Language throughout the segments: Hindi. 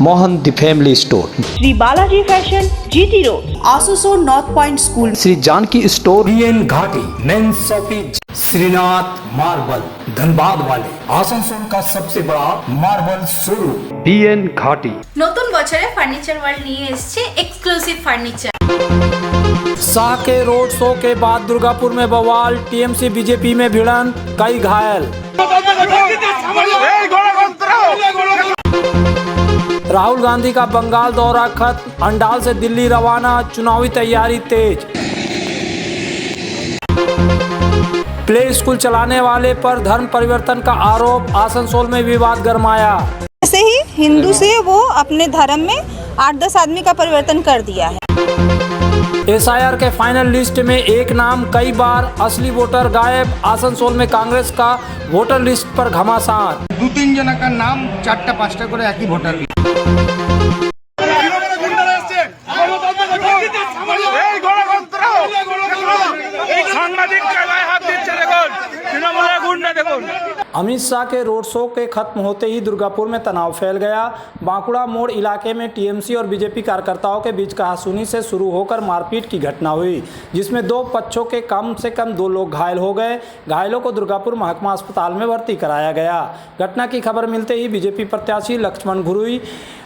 Mohan the family store, Shri Balaji fashion, GT road, Asansol north point school, Shri Janaki store, BN Ghati main shopping, Shrinath marble Dhanbad वाले, आसनसोल का सबसे बड़ा मार्बल शोरूम बीएन घाटी। নতুন বছরে ফার্নিচার ওয়ার্ল্ড নিয়ে এসেছে এক্সক্লুসিভ ফার্নিচার। शाह के रोड शो के बाद दुर्गापुर में बवाल, टीएमसी बीजेपी में भिड़न, कई घायल। राहुल गांधी का बंगाल दौरा खत्म, अंडाल से दिल्ली रवाना, चुनावी तैयारी तेज। प्ले स्कूल चलाने वाले पर धर्म परिवर्तन का आरोप, आसनसोल में विवाद गरमाया। ऐसे ही हिंदू से वो अपने धर्म में 8-10 आदमी का परिवर्तन कर दिया है। एसआईआर के फाइनल लिस्ट में एक नाम कई बार, असली वोटर गायब, आसनसोल में कांग्रेस का वोटर लिस्ट पर घमासान। 2-3 जना का नाम 4टा-5टा করে একই ভোটার। अमित शाह के रोड शो के खत्म होते ही दुर्गापुर में तनाव फैल गया। बांकुड़ा मोड़ इलाके में टीएमसी और बीजेपी कार्यकर्ताओं के बीच कहासुनी से शुरू होकर मारपीट की घटना हुई, जिसमें दो पक्षों के कम से कम 2 लोग घायल हो गए। घायलों को दुर्गापुर महकमा अस्पताल में भर्ती कराया गया। घटना की खबर मिलते ही बीजेपी प्रत्याशी लक्ष्मण घुरुई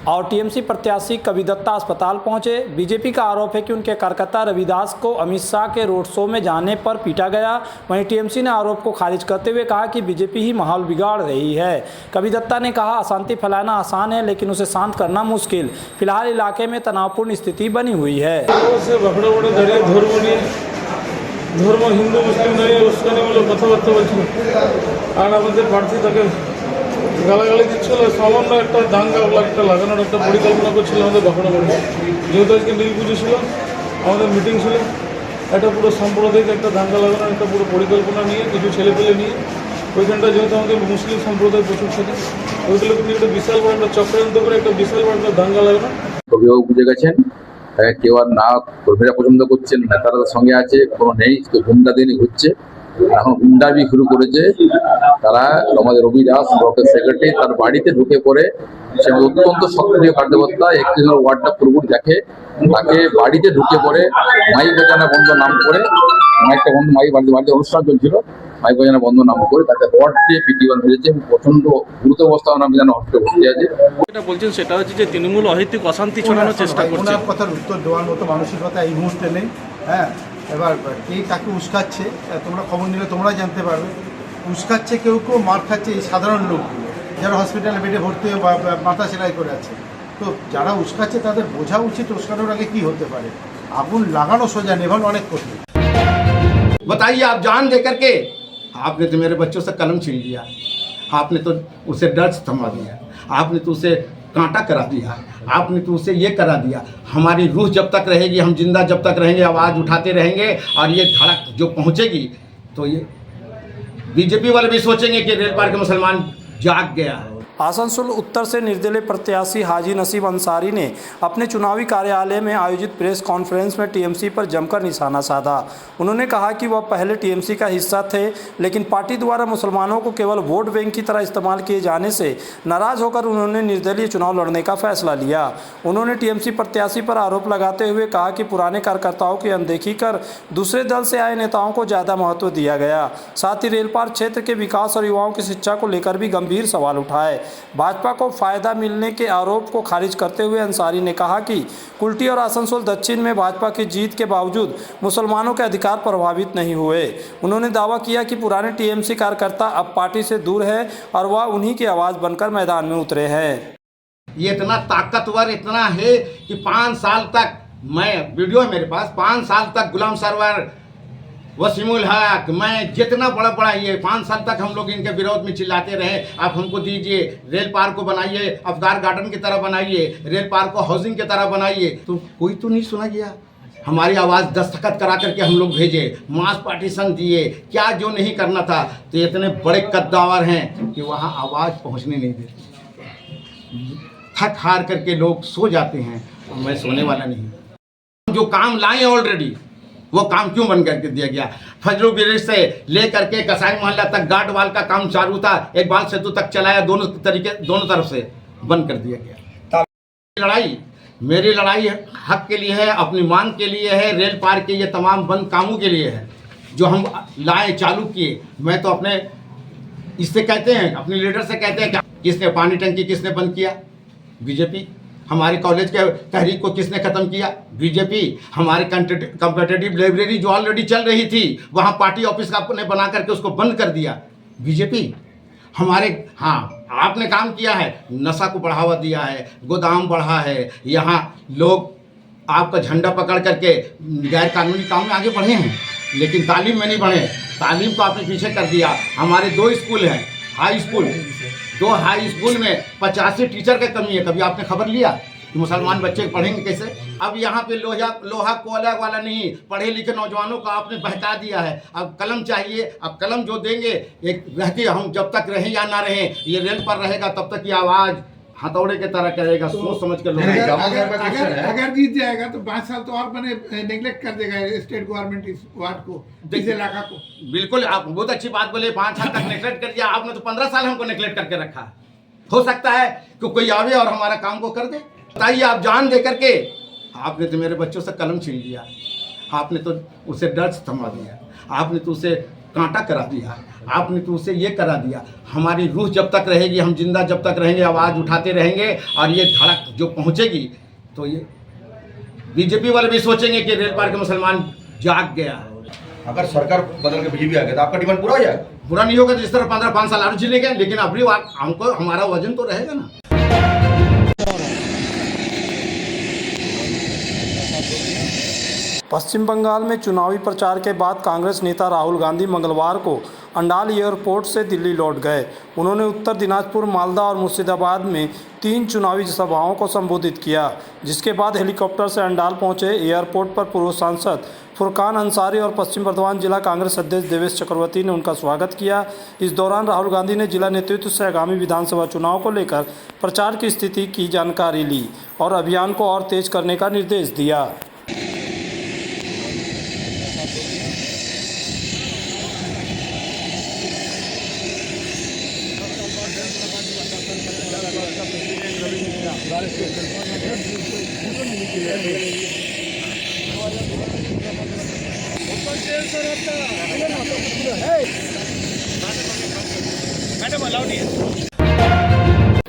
और टीएमसी प्रत्याशी कवि दत्ता अस्पताल पहुंचे। बीजेपी का आरोप है कि उनके कार्यकर्ता रविदास को अमित शाह के रोड शो में जाने पर पीटा गया। वहीं टीएमसी ने आरोप को खारिज करते हुए कहा कि बीजेपी ही माहौल बिगाड़ रही है। कवि दत्ता ने कहा, अशांति फैलाना आसान है लेकिन उसे शांत करना मुश्किल। फिलहाल इलाके में तनावपूर्ण स्थिति बनी हुई है। ধর্ম হিন্দু মুসলিম নিয়ে উস্কানিমূলক কথাবার্তা বলছিল আর আমাদের প্রার্থী তাকে গালাগালি দিচ্ছিল। সামান্য একটা দাঙ্গা একটা লাগানোর একটা পরিকল্পনা করছিল আমাদের বাঁকুড়া মোড়ে। যেহেতু আজকে নীল পুজো ছিল, আমাদের মিটিং ছিল, একটা পুরো সাম্প্রদায়িক একটা দাঙ্গা লাগানোর একটা পুরো পরিকল্পনা নিয়ে কিছু ছেলেপেলে নিয়ে ওইখানটা যেহেতু আমাদের মুসলিম সম্প্রদায় প্রচুর ছিল, ওইগুলোকে নিয়ে একটা বিশাল বড় একটা চক্রান্ত করে একটা বিশাল বড় একটা দাঙ্গা লাগানো। অভিভাবক বুঝে গেছেন, কেউ আর না কর্মীরা পছন্দ করছেন, নেতারা সঙ্গে আছে, কোনো নেই, তো গুন্ডাদের ঘুরছে। এখন গুন্ডাবি শুরু করেছে তারা। আমাদের রবি দাস ব্লকের সেক্রেটারি তার বাড়িতে ঢুকে পড়ে, সে অত্যন্ত সক্রিয় কার্যকর্তা, 31 নম্বর ওয়ার্ডটা পুরোপুরি দেখে, তাকে বাড়িতে ঢুকে পড়ে মাইক বাজানো বন্ধ নাম করে, মাইকটা বন্ধ, মাইক বাড়িতে অনুষ্ঠান চলছিল, মাইক বাজানো বন্ধ নাম করে তাকে রড দিয়ে পিটিবান হয়েছে। প্রচন্ড গুরুতর অবস্থা আমরা জানা হসপিটালে ভর্তি আছে। যেটা বলছেন সেটা হচ্ছে যে তৃণমূল অহেতুক অশান্তি ছড়ানোর চেষ্টা করছে। ওনার কথার উত্তর দেওয়ার মতো মানসিকতা এই মুহূর্তে নেই। হ্যাঁ, এবার কে কাকে উস্কাচ্ছে তোমরা খবর নিলে তোমরা জানতে পারবে। উস্কাচ্ছে কেউ কেউ, মার খাচ্ছে এই সাধারণ লোকগুলো যারা হসপিটালে বেডে ভর্তি হয়ে মাথা সেলাই করে আছে। তো যারা উস্কাচ্ছে তাদের বোঝা উচিত উস্কানোর আগে কি হতে পারে। আগুন লাগানো সোজা, নেভানো অনেক কঠিন। बताइए, आप जान दे करके आपने तो मेरे बच्चों से कलम छीन लिया, आपने तो उसे डर थमा दिया, आपने तो उसे कांटा करा दिया, आपने तो उसे ये करा दिया। हमारी रूह जब तक रहेगी, हम जिंदा जब तक रहेंगे, आवाज़ उठाते रहेंगे और ये धड़क जो पहुँचेगी तो ये बीजेपी वाले भी सोचेंगे कि रेल पार के मुसलमान जाग गया। आसनसोल उत्तर से निर्दलीय प्रत्याशी हाजी नसीब अंसारी ने अपने चुनावी कार्यालय में आयोजित प्रेस कॉन्फ्रेंस में टीएमसी पर जमकर निशाना साधा। उन्होंने कहा कि वह पहले टीएमसी का हिस्सा थे, लेकिन पार्टी द्वारा मुसलमानों को केवल वोट बैंक की तरह इस्तेमाल किए जाने से नाराज होकर उन्होंने निर्दलीय चुनाव लड़ने का फैसला लिया। उन्होंने टीएमसी प्रत्याशी पर आरोप लगाते हुए कहा कि पुराने कार्यकर्ताओं की अनदेखी कर दूसरे दल से आए नेताओं को ज़्यादा महत्व दिया गया। साथ ही रेलपार क्षेत्र के विकास और युवाओं की शिक्षा को लेकर भी गंभीर सवाल उठाए। भाजपा को फायदा मिलने के आरोप को खारिज करते हुए अंसारी ने कहा कि कुल्टी और आसनसोल दक्षिण में भाजपा की जीत के बावजूद मुसलमानों के अधिकार प्रभावित नहीं हुए। उन्होंने दावा किया कि पुराने टीएमसी कार्यकर्ता अब पार्टी से दूर है और वह उन्हीं की आवाज़ बनकर मैदान में उतरे हैं। ये इतना ताकतवर इतना है कि 5 साल तक, मैं वीडियो है मेरे पास, 5 साल तक गुलाम सरवर, वसीमुल हक, मैं जितना बड़ा ये 5 साल तक हम लोग इनके विरोध में चिल्लाते रहे, आप हमको दीजिए, रेल पार्क को बनाइए, अफगार गार्डन की तरह बनाइए, रेल पार्क को हाउसिंग की तरह बनाइए, तो कोई तो नहीं सुना गया। हमारी आवाज़ दस्तखत करा करके हम लोग भेजे, मास पार्टीशन दिए, क्या जो नहीं करना था। तो इतने बड़े कद्दावर हैं कि वहाँ आवाज़ पहुँचने नहीं देते, थक हार करके लोग सो जाते हैं, और मैं सोने वाला नहीं। जो काम लाए ऑलरेडी वो काम क्यों बंद करके दिया गया? फजलू ब्रिज से लेकर के कसाई मोहल्ला तक गार्ड वाल का काम चालू था, एक बाल सेतु तक चलाया, दोनों तरफ से बंद कर दिया गया। लड़ाई मेरी लड़ाई हक के लिए है, अपनी मांग के लिए है, रेल पार के ये तमाम बंद कामों के लिए है जो हम लाए चालू किए। मैं तो अपने इससे कहते हैं, अपने लीडर से कहते हैं कि किसने पानी टंकी किसने बंद किया? बीजेपी। हमारे कॉलेज के तहरीक को किसने ख़त्म किया? बीजेपी। हमारे कम्पिटिटिव लाइब्रेरी जो ऑलरेडी चल रही थी वहाँ पार्टी ऑफिस का आपने बना करके उसको बंद कर दिया, बीजेपी। हमारे आपने काम किया है, नशा को बढ़ावा दिया है, गोदाम बढ़ा है, यहाँ लोग आपका झंडा पकड़ करके गैर कानूनी काम में आगे बढ़े हैं, लेकिन तालीम में नहीं बढ़े। तालीम को आपने पीछे कर दिया। हमारे 2 स्कूल हैं, हाई स्कूल, 2 हाई स्कूल में 85 टीचर की कमी है। कभी आपने खबर लिया कि मुसलमान बच्चे पढ़ेंगे कैसे? अब यहाँ पे लोहा कोयला वाला नहीं, पढ़े लिखे नौजवानों को आपने बहका दिया है। अब कलम चाहिए, अब कलम जो देंगे एक रहती, हम जब तक रहें या ना रहें, ये रेल पर रहेगा तब तक ये आवाज़ हथौड़े की तरह करेगा। सोच समझ कर लोग अगर जीत जाएगा तो 5 साल तो और मैंने नेग्लेक्ट कर देगा स्टेट गवर्नमेंट इस वार्ड को, इस इलाका को। बिल्कुल, आप बहुत अच्छी बात बोले। 5 साल तक नेग्लेक्ट कर दिया आपने, तो 15 साल हमको नेग्लेक्ट करके रखा। हो सकता है कि कोई आवे और हमारा काम को कर दे। बताइए, आप जान दे करके आपने तो मेरे बच्चों से कलम छीन लिया, आपने तो उसे डर से थमा दिया, आपने तो उसे कांटा करा दिया, आपने तो उसे ये करा दिया। हमारी रूह जब तक रहेगी, हम जिंदा जब तक रहेंगे, आवाज़ उठाते रहेंगे, और ये धड़क जो पहुंचेगी तो ये बीजेपी वाले भी सोचेंगे कि रेल पार के मुसलमान जाग गया। अगर सरकार बदल के बीजेपी आ गया तो आपका डिमांड पूरा हो जाएगा? पूरा नहीं होगा, जिस तरह 15-5 साल और झेलेंगे, लेकिन अभी हमको हमारा वजन तो रहेगा ना। पश्चिम बंगाल में चुनावी प्रचार के बाद कांग्रेस नेता राहुल गांधी मंगलवार को अंडाल एयरपोर्ट से दिल्ली लौट गए। उन्होंने उत्तर दिनाजपुर, मालदा और मुर्शिदाबाद में 3 चुनावी सभाओं को संबोधित किया, जिसके बाद हेलीकॉप्टर से अंडाल पहुंचे। एयरपोर्ट पर पूर्व सांसद फुरकान अंसारी और पश्चिम बर्धमान जिला कांग्रेस अध्यक्ष देवेश चक्रवर्ती ने उनका स्वागत किया। इस दौरान राहुल गांधी ने जिला नेतृत्व से आगामी विधानसभा चुनाव को लेकर प्रचार की स्थिति की जानकारी ली और अभियान को और तेज करने का निर्देश दिया।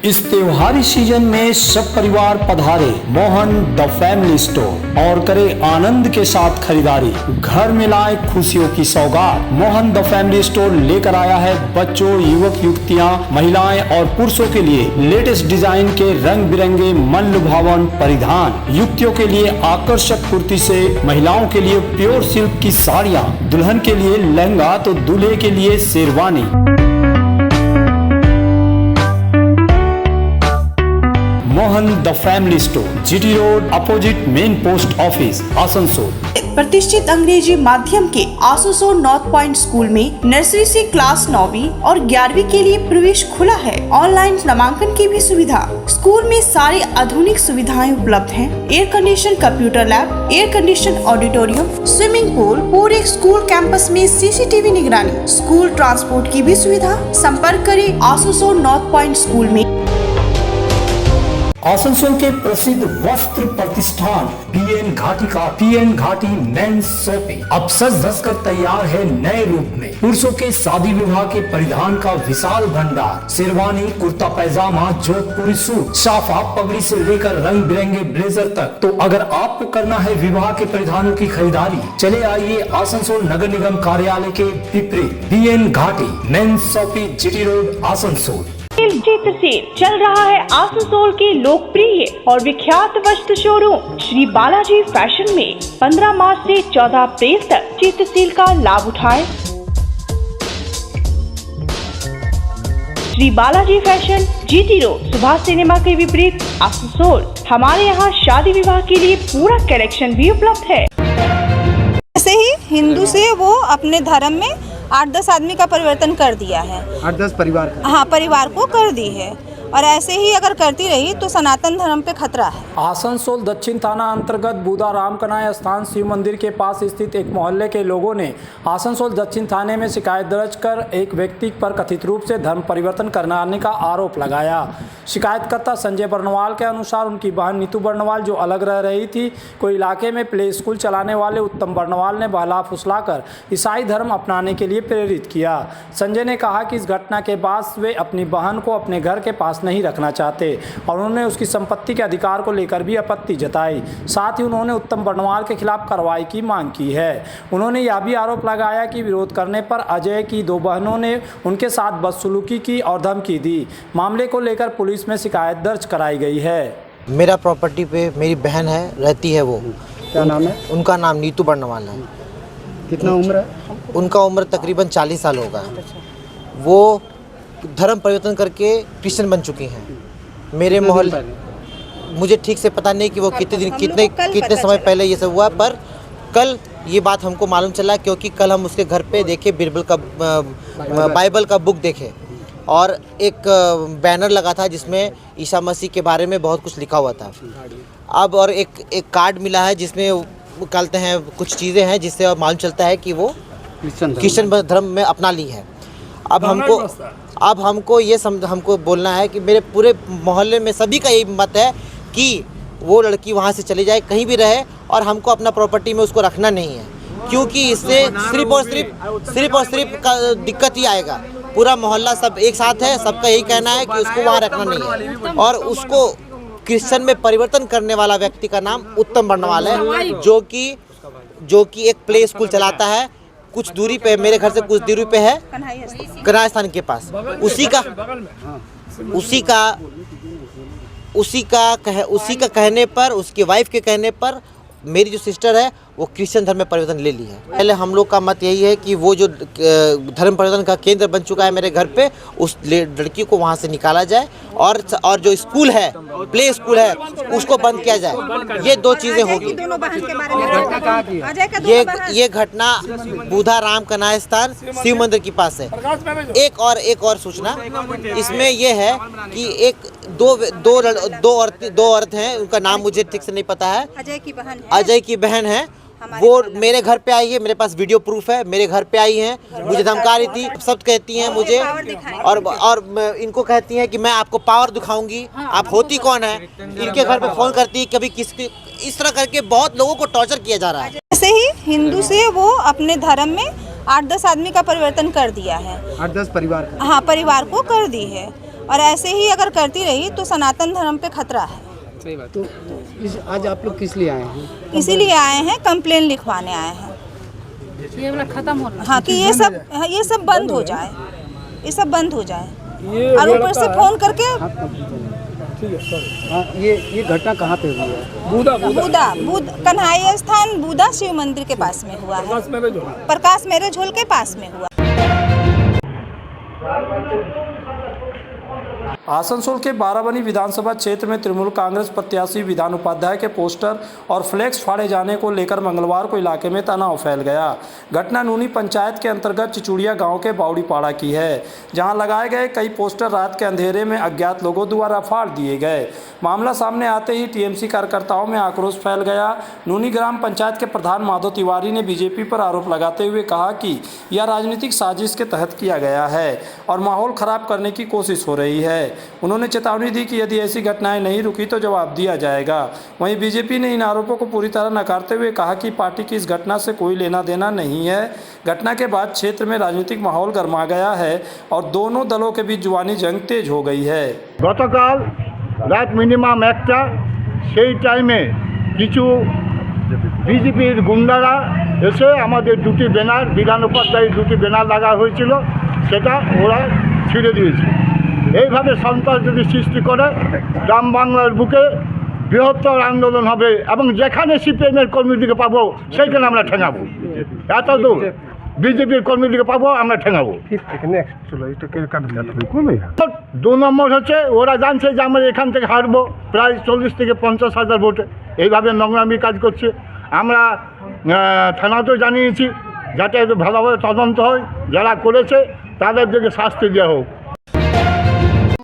इस त्योहारी सीजन में सब परिवार पधारे मोहन द फैमिली स्टोर और करे आनंद के साथ खरीदारी। घर में लाए खुशियों की सौगात। मोहन द फैमिली स्टोर लेकर आया है बच्चों, युवक युवतियां, महिलाएं और पुरुषों के लिए लेटेस्ट डिजाइन के रंग बिरंगे मन लुभावन परिधान। युवतियों के लिए आकर्षक कुर्ती से, महिलाओं के लिए प्योर सिल्क की साड़ियाँ, दुल्हन के लिए लहंगा तो दूल्हे के लिए sherwani. Mohan the family store, GT road, opposite main post office, Asansol. प्रतिष्ठित अंग्रेजी माध्यम के आसनसोल नॉर्थ पॉइंट स्कूल में नर्सरी से क्लास 9वीं और 11वीं के लिए प्रवेश खुला है। ऑनलाइन नामांकन की भी सुविधा। स्कूल में सारी आधुनिक सुविधाएं उपलब्ध हैं। Air condition computer lab, air condition auditorium, swimming pool, पूरे स्कूल कैंपस में सीसीटीवी निगरानी, स्कूल ट्रांसपोर्ट की भी सुविधा। संपर्क करें आसनसोल नॉर्थ पॉइंट स्कूल में। आसनसोल के प्रसिद्ध वस्त्र प्रतिष्ठान पीएन घाटी का पीएन घाटी मेंस शॉपिंग अब सज धज कर तैयार है नए रूप में। पुरुषों के शादी विवाह के परिधान का विशाल भंडार, शेरवानी, कुर्ता पैजामा, जोधपुरी सूट, साफा, पगड़ी से लेकर रंग बिरंगे ब्लेजर तक। तो अगर आपको करना है विवाह के परिधानों की खरीदारी, चले आइए आसनसोल नगर निगम कार्यालय के विपरीत पीएन घाटी men's shopping, GT road, Asansol. चित्र सेल चल रहा है आसनसोल के लोकप्रिय और विख्यात वस्त्र शोरूम श्री बालाजी फैशन में। 15 मार्च से 14 अप्रैल तक चित्र सेल का लाभ उठाएं। Shri Balaji fashion, GT road, Subhash cinema के विपरीत, आसनसोल। हमारे यहाँ शादी विवाह के लिए पूरा कलेक्शन भी उपलब्ध है। ऐसे ही हिंदू से वो अपने धर्म में 8-10 आदमी का परिवर्तन कर दिया है। 8-10 परिवार? हाँ, परिवार को कर दी है, और ऐसे ही अगर करती रही तो सनातन धर्म पे खतरा है। आसनसोल दक्षिण थाना अंतर्गत बूदा राम कनाय स्थान शिव मंदिर के पास स्थित एक मोहल्ले के लोगों ने आसनसोल दक्षिण थाने में शिकायत दर्ज कर एक व्यक्ति पर कथित रूप से धर्म परिवर्तन करने का आरोप लगाया। शिकायतकर्ता संजय बर्नवाल के अनुसार उनकी बहन नीतू बर्नवाल जो अलग रह रही थी को इलाके में प्ले स्कूल चलाने वाले उत्तम बर्नवाल ने बहला फुसलाकर ईसाई धर्म अपनाने के लिए प्रेरित किया। संजय ने कहा कि इस घटना के बाद वे अपनी बहन को अपने घर के पास नहीं रखना चाहते और उन्होंने उसकी संपत्ति के अधिकार को लेकर भी आपत्ति जताई। साथ ही उन्होंने उत्तम बर्नवाल के खिलाफ कार्रवाई की मांग की है। उन्होंने यह भी आरोप लगाया कि विरोध करने पर अजय की दो बहनों ने उनके साथ बदसलूकी की और धमकी दी। मामले को लेकर पुलिस में शिकायत दर्ज कराई गई है। मेरा प्रॉपर्टी पे मेरी बहन है, रहती है। वो क्या नाम है? उनका नाम नीतू बर्नवाल है। कितना उम्र है? उनका उम्र तकरीबन 40 साल होगा। वो धर्म परिवर्तन करके क्रिश्चियन बन चुकी हैं। मेरे मोहल्ले, मुझे ठीक से पता नहीं कि वो कितने समय पहले ये सब हुआ, पर कल ये बात हमको मालूम चला क्योंकि कल हम उसके घर पे देखे बाइबल का बुक देखे और एक बैनर लगा था जिसमें ईसा मसीह के बारे में बहुत कुछ लिखा हुआ था। अब और एक कार्ड मिला है जिसमें कहते हैं कुछ चीज़ें हैं जिससे मालूम चलता है कि वो क्रिश्चियन धर्म में अपना ली है। अब हमको हमको बोलना है कि मेरे पूरे मोहल्ले में सभी का यही मत है कि वो लड़की वहाँ से चली जाए, कहीं भी रहे, और हमको अपना प्रॉपर्टी में उसको रखना नहीं है क्योंकि इससे सिर्फ और सिर्फ का दिक्कत ही आएगा। पूरा मोहल्ला सब एक साथ है, सबका यही कहना है कि उसको वहाँ रखना नहीं है। और उसको क्रिश्चियन में परिवर्तन करने वाला व्यक्ति का नाम उत्तम बर्नवाल है, जो कि एक प्ले स्कूल चलाता है, कुछ दूरी पे, मेरे घर से कुछ दूरी पे है, कन्हैया स्थान के पास। उसी का कहने पर, उसकी वाइफ के कहने पर मेरी जो सिस्टर है वो क्रिश्चियन धर्म में परिवर्तन ले ली है। पहले हम लोग का मत यही है कि वो जो धर्म परिवर्तन का केंद्र बन चुका है मेरे घर पे, उस लड़की को वहाँ से निकाला जाए और जो स्कूल है, प्ले स्कूल है, उसको बंद किया जाए। ये दो चीज़ें होगी। ये घटना बुधा राम कन्हैया स्थान शिव मंदिर के पास है। एक और सूचना इसमें यह है कि दो औरतें हैं, उनका नाम मुझे ठीक से नहीं पता है। अजय की बहन है। वो मेरे घर पे आई है, मेरे पास वीडियो प्रूफ है, मेरे घर पे आई हैं, मुझे धमका रही थी, सब कहती हैं मुझे, और इनको कहती हैं कि मैं आपको पावर दिखाऊंगी, आप होती कौन है। इनके घर पे फोन करती है कभी किसकी, इस तरह करके बहुत लोगों को टॉर्चर किया जा रहा है। ऐसे ही हिंदू से वो अपने धर्म में 8-10 आदमी का परिवर्तन कर दिया है। 8-10 परिवार? हाँ, परिवार को कर दी है, और ऐसे ही अगर करती रही तो सनातन धर्म पे खतरा है। सही बात। तो आज आप लोग किस लिए आए हैं? इसीलिए आए हैं, कंप्लेन लिखवाने आए हैं। ये वाला खत्म होना। हाँ, कि ये सब बंद हो जाए, ये सब बंद हो जाए। और ऊपर से फोन करके हाँ, ये घटना कहाँ पे हुई है? बुधा कन्हैया स्थान बुधा शिव मंदिर के पास में हुआ है, प्रकाश मेरे झोल के पास में हुआ। आसनसोल के बाराबनी विधानसभा क्षेत्र में तृणमूल कांग्रेस प्रत्याशी विधान उपाध्याय के पोस्टर और फ्लैक्स फाड़े जाने को लेकर मंगलवार को इलाके में तनाव फैल गया। घटना नूनी पंचायत के अंतर्गत चिचुड़िया गांव के बाउड़ीपाड़ा की है, जहां लगाए गए कई पोस्टर रात के अंधेरे में अज्ञात लोगों द्वारा फाड़ दिए गए। मामला सामने आते ही टीएमसी कार्यकर्ताओं में आक्रोश फैल गया। नूनी ग्राम पंचायत के प्रधान माधव तिवारी ने बीजेपी पर आरोप लगाते हुए कहा कि यह राजनीतिक साजिश के तहत किया गया है और माहौल खराब करने की कोशिश हो रही है। उन्होंने चेतावनी दी कि यदि ऐसी घटनाएं नहीं रुकी तो जवाब दिया जाएगा। वहीं बीजेपी ने इन आरोपों को पूरी तरह नकारते हुए कहा कि पार्टी की इस घटना से कोई लेना देना नहीं है। घटना के बाद क्षेत्र में राजनीतिक माहौल गर्मा गया है और दोनों दलों के बीच जुबानी जंग तेज हो गई है। गतकाल रात मिनिमाम 1टा সেই টাইমে কিছু বিজেপির গুন্ডারা এসে আমাদের দুটি ব্যানার, বিধান উপাধ্যায়ের দুটি ব্যানার লাগা হয়েছিল, সেটা ওরা ছিঁড়ে দিয়েছে। এইভাবে সন্ত্রাস যদি সৃষ্টি করে গ্রাম বাংলার বুকে বৃহত্তর আন্দোলন হবে এবং যেখানে সিপিএমের কর্মীদেরকে পাবো সেইখানে আমরা ঠেঙাবো। এত দূর বিজেপির কর্মীদেরকে পাবো আমরা ঠেঙাবো। 2 নম্বর হচ্ছে ওরা জানছে যে আমরা এখান থেকে হারবো প্রায় 40 থেকে 50 হাজার ভোটে। এইভাবে নোংরামি কাজ করছে। আমরা থানাতেও জানিয়েছি যাতে ভালোভাবে তদন্ত হয়, যারা করেছে তাদেরকে শাস্তি দেওয়া হোক।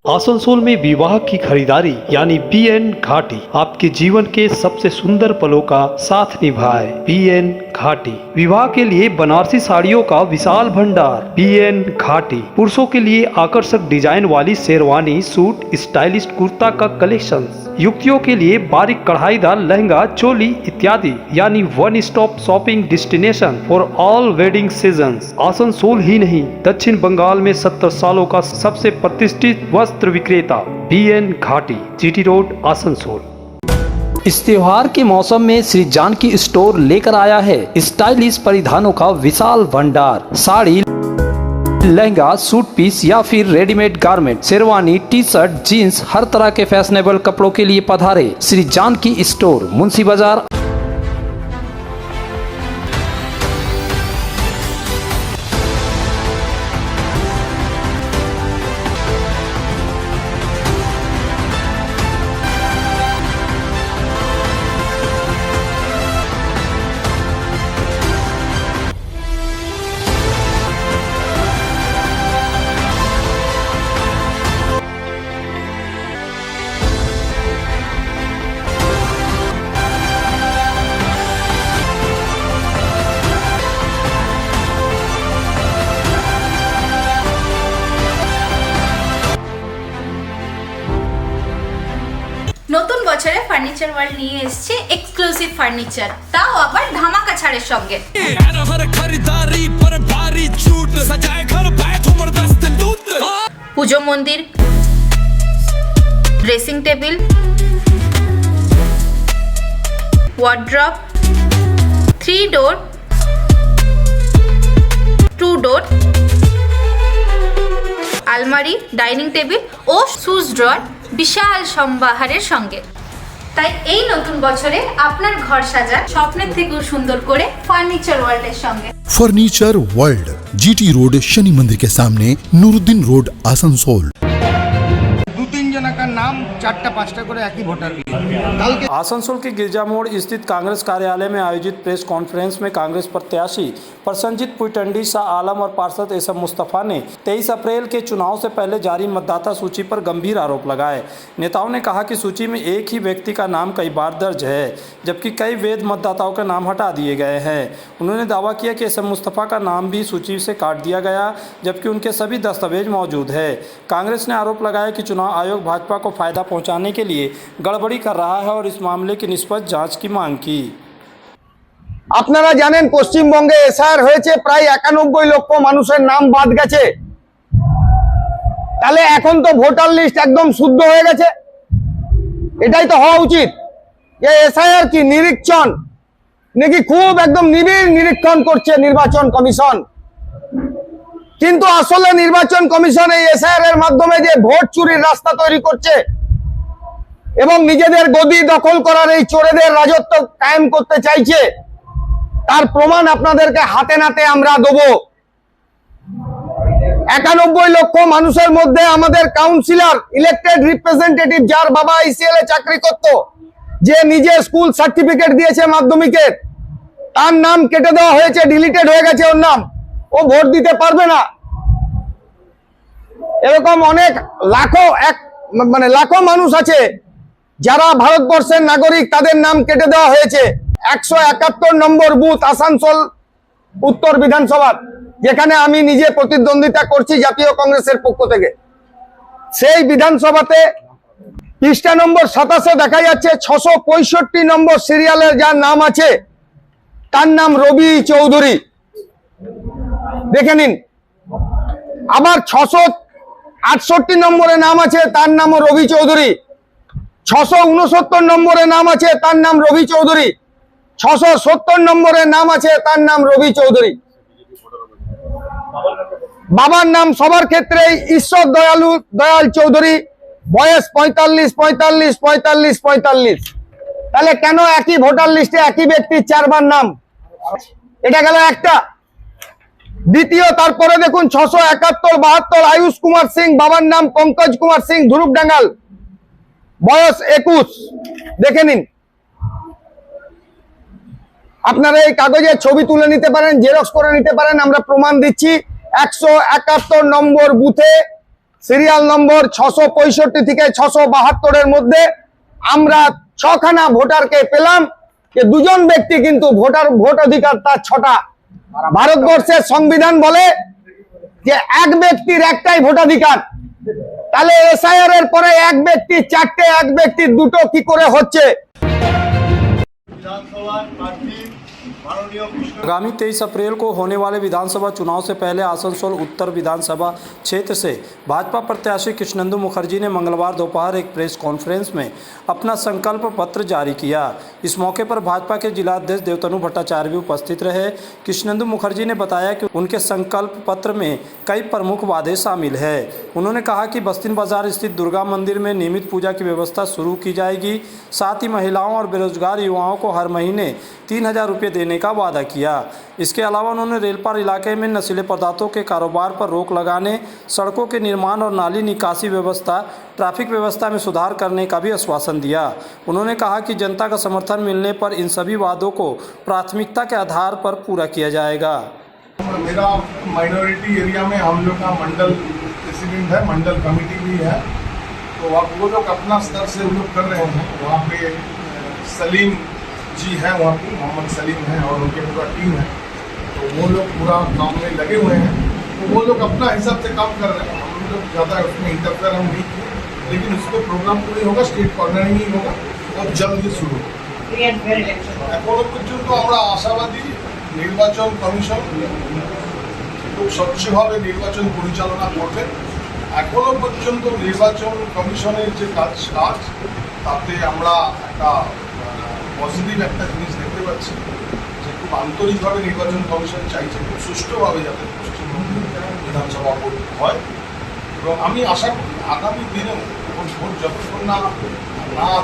आसनसोल में विवाह की खरीदारी यानी BN घाटी आपके जीवन के सबसे सुंदर पलों का साथ निभाए। BN घाटी। विवाह के लिए बनारसी साड़ियों का विशाल भंडार। PN घाटी। पुरुषों के लिए आकर्षक डिजाइन वाली शेरवानी, सूट, स्टाइलिश कुर्ता का कलेक्शन। युवतियों के लिए बारीक कढ़ाईदार लहंगा, चोली इत्यादि, यानी one stop shopping destination for all wedding seasons. Asansol ही नहीं, दक्षिण बंगाल में 70 सालों का सबसे प्रतिष्ठित वस्त्र विक्रेता PN घाटी, GT रोड, आसनसोल। इस त्योहार के मौसम में श्री जानकी स्टोर लेकर आया है स्टाइलिश परिधानों का विशाल भंडार। साड़ी, लहंगा, सूट पीस या फिर readymade garment, sherwani, T shirt, jeans, हर तरह के फैशनेबल कपड़ों के लिए पधारे श्री जानकी स्टोर, मुंशी बाजार। নতুন বছরে ফার্নিচার ওয়ার্ল্ড নিয়ে এসেছে এক্সক্লুসিভ ফার্নিচার, তাও আবার ধামাকা ছাড়ের সঙ্গে। পুজো মন্দির, ড্রেসিং টেবিল, ওয়ার্ড্রপ, 3 ডোর, 2 ডোর, আলমারি, ডাইনিং টেবিল ও শুজ ড্রয়ার বিশাল সম্ভারের সঙ্গে। তাই এই নতুন বছরে আপনার ঘর সাজান স্বপ্নের থেকেও সুন্দর করে ফার্নিচার ওয়ার্ল্ডের সঙ্গে। Furniture world, GT road, Shani मंदिर के सामने, नूरुद्दीन रोड, आसनसोल। का नाम 4-5टा করে একই ভোটার। आसनसोल के गिरजा मोड़ स्थित कांग्रेस कार्यालय में आयोजित प्रेस कॉन्फ्रेंस में कांग्रेस प्रत्याशी प्रसन्नजीत पुईटंडी, शाह आलम और पार्षद एसएम मुस्तफा ने 23 अप्रैल के चुनाव से पहले जारी मतदाता सूची पर गंभीर आरोप लगाए। नेताओं ने कहा कि सूची में एक ही व्यक्ति का नाम कई बार दर्ज है, जबकि कई वैध मतदाताओं का नाम हटा दिए गए हैं। उन्होंने दावा किया कि एसएम मुस्तफा का नाम भी सूची से काट दिया गया, जबकि उनके सभी दस्तावेज मौजूद है। कांग्रेस ने आरोप लगाया कि चुनाव आयोग भाजपा को फायदा पहुंचाने के लिए गड़बड़ी कर रहा है और इस मामले की निष्पक्ष जांच की मांग की। আপনারা জানেন পশ্চিমবঙ্গে এসআর হয়েছে প্রায় 91 লক্ষ মানুষের নাম বাদ গেছে। তাহলে এখন তো ভোটার লিস্ট একদম শুদ্ধ হয়ে গেছে, এটাই তো হওয়া উচিত। যে এসআইআর কি নিরীক্ষণ নাকি খুব একদম নিবিড় নিরীক্ষণ করছে নির্বাচন কমিশন, কিন্তু আসলে নির্বাচন কমিশন এই এসআইআর এর মাধ্যমে যে ভোট চুরির রাস্তা তৈরি করছে এবং নিজেদের গদি দখল করার এই চোরেদের রাজত্ব কায়েম করতে চাইছে, তার প্রমাণ আপনাদেরকে হাতে নাতে আমরা দেব। 91 লক্ষ মানুষের মধ্যে আমাদের কাউন্সিলর, ইলেক্টেড রিপ্রেজেন্টেটিভ, যার বাবা ICL এ চাকরি করত, যে নিজে স্কুল সার্টিফিকেট দিয়েছে মাধ্যমিকের, তার নাম কেটে দেওয়া হয়েছে, ডিলিটেড হয়ে গেছে ওর নাম, ও ভোট দিতে পারবে না। এরকম অনেক লাখো মানুষ আছে যারা ভারতবর্ষের নাগরিক, তাদের নাম কেটে দেওয়া হয়েছে। 171 নম্বর বুথ আসানসোল উত্তর বিধানসভা, যেখানে আমি নিজে প্রতিদ্বন্দ্বিতা করছি জাতীয় কংগ্রেসের পক্ষ থেকে, সেই বিধানসভাতে পৃষ্ঠা নম্বর 27 দেখা যাচ্ছে 665 নম্বর সিরিয়ালের যার নাম আছে তার নাম রবি চৌধুরী, দেখে নিন। আবার 668 নম্বরে নাম আছে, তার নামও রবি চৌধুরী। 669 নম্বরে নাম আছে, তার নাম রবি চৌধুরী। 670 নম্বরে নাম আছে, তার নাম রবি চৌধুরী। বাবার নাম সবার ক্ষেত্রে ঈশ্বর দয়াল চৌধুরী, বয়স 45। তাহলে কেন একই ভোটার লিস্টে একই ব্যক্তির 4 বার নাম? এটা গেল একটা। দ্বিতীয়, তারপরে দেখুন 671, 72 আয়ুষ কুমার সিং, বাবার নাম পঙ্কজ কুমার সিং, ধুরুপডাঙ্গাল, বয়স 21, দেখে নিন। আপনারা এই কাগজের ছবি তুলে নিতে পারেন, জেরক্স করে নিতে পারেন, আমরা প্রমাণ দিচ্ছি। 171 নম্বর বুথে সিরিয়াল নম্বর 665 থেকে 672 এর মধ্যে আমরা 6খানা ভোটারকে পেলাম, যে দুজন ব্যক্তি কিন্তু ভোট অধিকার তার 6টা। ভারতবর্ষের সংবিধান বলে যে এক ব্যক্তির একটাই ভোটাধিকার, তাহলে এসআইআর এর পরে এক ব্যক্তি 4টে, এক ব্যক্তির 2টো কি করে হচ্ছে? आगामी 23 अप्रैल को होने वाले विधानसभा चुनाव से पहले आसनसोल उत्तर विधानसभा क्षेत्र से भाजपा प्रत्याशी कृष्णेंदु मुखर्जी ने मंगलवार दोपहर एक प्रेस कॉन्फ्रेंस में अपना संकल्प पत्र जारी किया। इस मौके पर भाजपा के जिलाध्यक्ष देवतनु भट्टाचार्य भी उपस्थित रहे। कृष्णेंदु मुखर्जी ने बताया कि उनके संकल्प पत्र में कई प्रमुख वादे शामिल है। उन्होंने कहा कि बस्तिन बाजार स्थित दुर्गा मंदिर में नियमित पूजा की व्यवस्था शुरू की जाएगी। साथ ही महिलाओं और बेरोजगार युवाओं को हर महीने 3000 रुपये देने का वादा किया। इसके अलावा उन्होंने रेलपार इलाके में नशीले पदार्थों के कारोबार पर रोक लगाने, सड़कों के निर्माण और नाली निकासी व्यवस्था, ट्रैफिक व्यवस्था में सुधार करने का भी आश्वासन दिया। उन्होंने कहा कि जनता का समर्थन मिलने पर इन सभी वादों को प्राथमिकता के आधार पर पूरा किया जाएगा। मेरा माइनॉरिटी एरिया में हम लोग का मंडल प्रेसिडेंट है, मंडल कमेटी भी है, तो अब वो लोग अपना स्तर से वो लोग कर रहे हैं। वहाँ पे सलीम जी हैं, वहाँ पे मोहम्मद सलीम हैं और उनके पूरा टीम है, तो वो लोग पूरा काम में लगे हुए हैं। तो वो लोग अपना हिसाब से काम कर रहे हैं, हम लोग ज़्यादा उसमें इंटरफेयर हम नहीं किए, लेकिन उसमें प्रोग्राम पूरी होगा, स्टेट कॉर्नरिंग ही होगा और जल्द ही शुरू होगा। এখনো পর্যন্ত আমরা আশাবাদী নির্বাচন কমিশন খুব স্বচ্ছভাবে নির্বাচন পরিচালনা করবে। এখনো পর্যন্ত নির্বাচন কমিশনের যে কাজ তাতে আমরা একটা পজিটিভ একটা জিনিস দেখতে পাচ্ছি যে খুব আন্তরিকভাবে নির্বাচন কমিশন চাইছে খুব সুষ্ঠুভাবে যাতে পশ্চিমবঙ্গে বিধানসভা ভোট হয়, এবং আমি আশা করি আগামী দিনেও ভোট যতক্ষণ না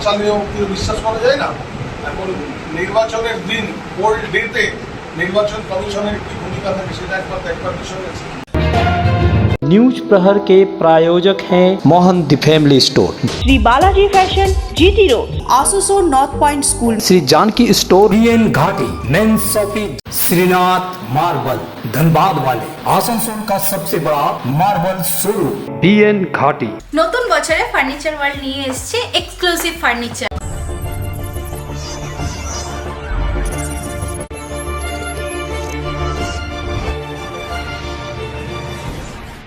চালিয়েও বিশ্বাস করা যায় না, এখন নির্বাচনের দিন পোল ডেতে নির্বাচন কমিশনের কি ভূমিকা থাকে সেটা একবার বিষয় আছে। न्यूज प्रहर के प्रायोजक हैं Mohan the family store, Shri Balaji fashion, GT road, Asansol north point school, Shri Janaki store, BN Ghati men's shopping, Shrinath marble Dhanbad वाले, आसनसोल का सबसे बड़ा मार्बल शोरूम बीएन घाटी। নতুন বছরে ফার্নিচার ওয়ার্ল্ড নিয়ে এসেছে এক্সক্লুসিভ ফার্নিচার।